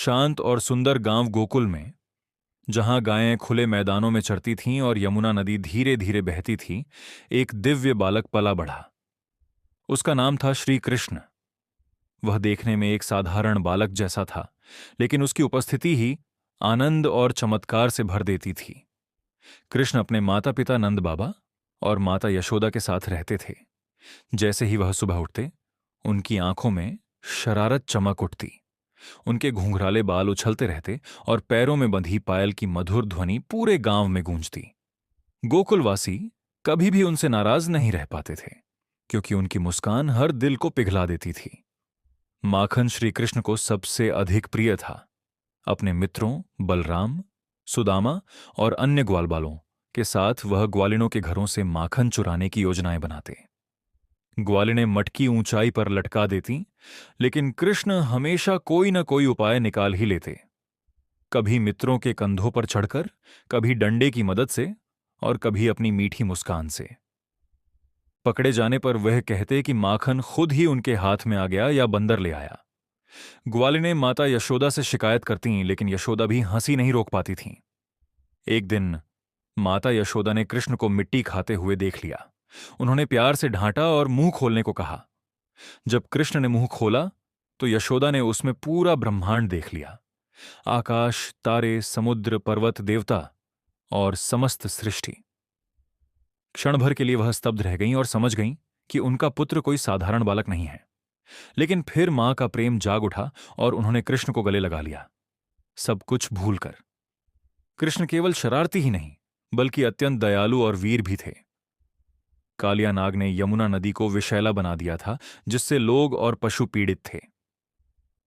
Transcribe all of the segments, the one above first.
शांत और सुंदर गांव गोकुल में, जहां गायें खुले मैदानों में चरती थीं और यमुना नदी धीरे धीरे बहती थी, एक दिव्य बालक पला बढ़ा। उसका नाम था श्री कृष्ण। वह देखने में एक साधारण बालक जैसा था, लेकिन उसकी उपस्थिति ही आनंद और चमत्कार से भर देती थी। कृष्ण अपने माता पिता नंद बाबा और माता यशोदा के साथ रहते थे। जैसे ही वह सुबह उठते, उनकी आंखों में शरारत चमक उठती। उनके घुंघराले बाल उछलते रहते और पैरों में बंधी पायल की मधुर ध्वनि पूरे गांव में गूंजती। गोकुलवासी कभी भी उनसे नाराज नहीं रह पाते थे, क्योंकि उनकी मुस्कान हर दिल को पिघला देती थी। माखन श्री कृष्ण को सबसे अधिक प्रिय था। अपने मित्रों बलराम, सुदामा और अन्य ग्वालबालों के साथ वह ग्वालिनों के घरों से माखन चुराने की योजनाएं बनाते। ग्वालिनें मटकी ऊंचाई पर लटका देती, लेकिन कृष्ण हमेशा कोई न कोई उपाय निकाल ही लेते। कभी मित्रों के कंधों पर चढ़कर, कभी डंडे की मदद से और कभी अपनी मीठी मुस्कान से। पकड़े जाने पर वह कहते कि माखन खुद ही उनके हाथ में आ गया या बंदर ले आया। ग्वालिनें माता यशोदा से शिकायत करतीं, लेकिन यशोदा भी हंसी नहीं रोक पाती थीं। एक दिन माता यशोदा ने कृष्ण को मिट्टी खाते हुए देख लिया। उन्होंने प्यार से ढांटा और मुंह खोलने को कहा। जब कृष्ण ने मुंह खोला तो यशोदा ने उसमें पूरा ब्रह्मांड देख लिया। आकाश, तारे, समुद्र, पर्वत, देवता और समस्त सृष्टि। क्षण भर के लिए वह स्तब्ध रह गईं और समझ गईं कि उनका पुत्र कोई साधारण बालक नहीं है। लेकिन फिर मां का प्रेम जाग उठा और उन्होंने कृष्ण को गले लगा लिया, सब कुछ भूलकर। कृष्ण केवल शरारती ही नहीं, बल्कि अत्यंत दयालु और वीर भी थे। कालिया नाग ने यमुना नदी को विषैला बना दिया था, जिससे लोग और पशु पीड़ित थे।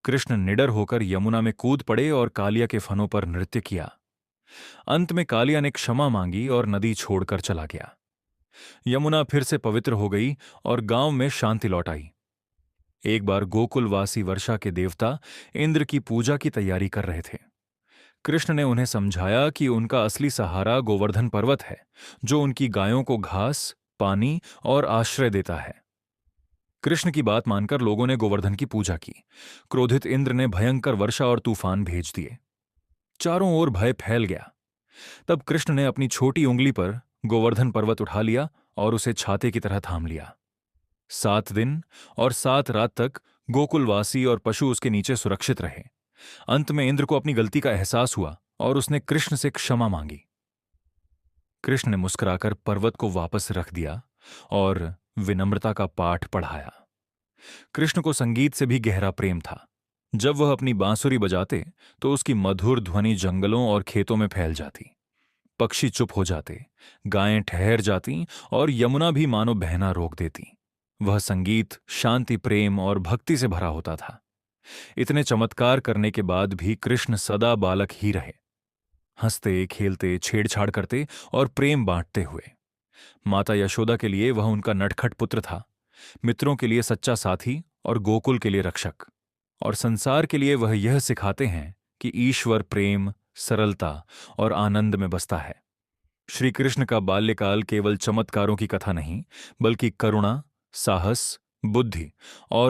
कृष्ण निडर होकर यमुना में कूद पड़े और कालिया के फनों पर नृत्य किया। अंत में कालिया ने क्षमा मांगी और नदी छोड़कर चला गया। यमुना फिर से पवित्र हो गई और गांव में शांति लौट आई। एक बार गोकुलवासी वर्षा के देवता इंद्र की पूजा की तैयारी कर रहे थे। कृष्ण ने उन्हें समझाया कि उनका असली सहारा गोवर्धन पर्वत है, जो उनकी गायों को घास, पानी और आश्रय देता है। कृष्ण की बात मानकर लोगों ने गोवर्धन की पूजा की। क्रोधित इंद्र ने भयंकर वर्षा और तूफान भेज दिए। चारों ओर भय फैल गया। तब कृष्ण ने अपनी छोटी उंगली पर गोवर्धन पर्वत उठा लिया और उसे छाते की तरह थाम लिया। 7 दिन और 7 रात तक गोकुलवासी और पशु उसके नीचे सुरक्षित रहे। अंत में इंद्र को अपनी गलती का एहसास हुआ और उसने कृष्ण से क्षमा मांगी। कृष्ण ने मुस्कुराकर पर्वत को वापस रख दिया और विनम्रता का पाठ पढ़ाया। कृष्ण को संगीत से भी गहरा प्रेम था। जब वह अपनी बांसुरी बजाते तो उसकी मधुर ध्वनि जंगलों और खेतों में फैल जाती। पक्षी चुप हो जाते, गायें ठहर जातीं और यमुना भी मानो बहना रोक देती। वह संगीत शांति, प्रेम और भक्ति से भरा होता था। इतने चमत्कार करने के बाद भी कृष्ण सदा बालक ही रहे, हंसते, खेलते, छेड़छाड़ करते और प्रेम बांटते हुए। माता यशोदा के लिए वह उनका नटखट पुत्र था, मित्रों के लिए सच्चा साथी और गोकुल के लिए रक्षक। और संसार के लिए वह यह सिखाते हैं कि ईश्वर प्रेम, सरलता और आनंद में बसता है। श्री कृष्ण का बाल्यकाल केवल चमत्कारों की कथा नहीं, बल्कि करुणा, साहस, बुद्धि और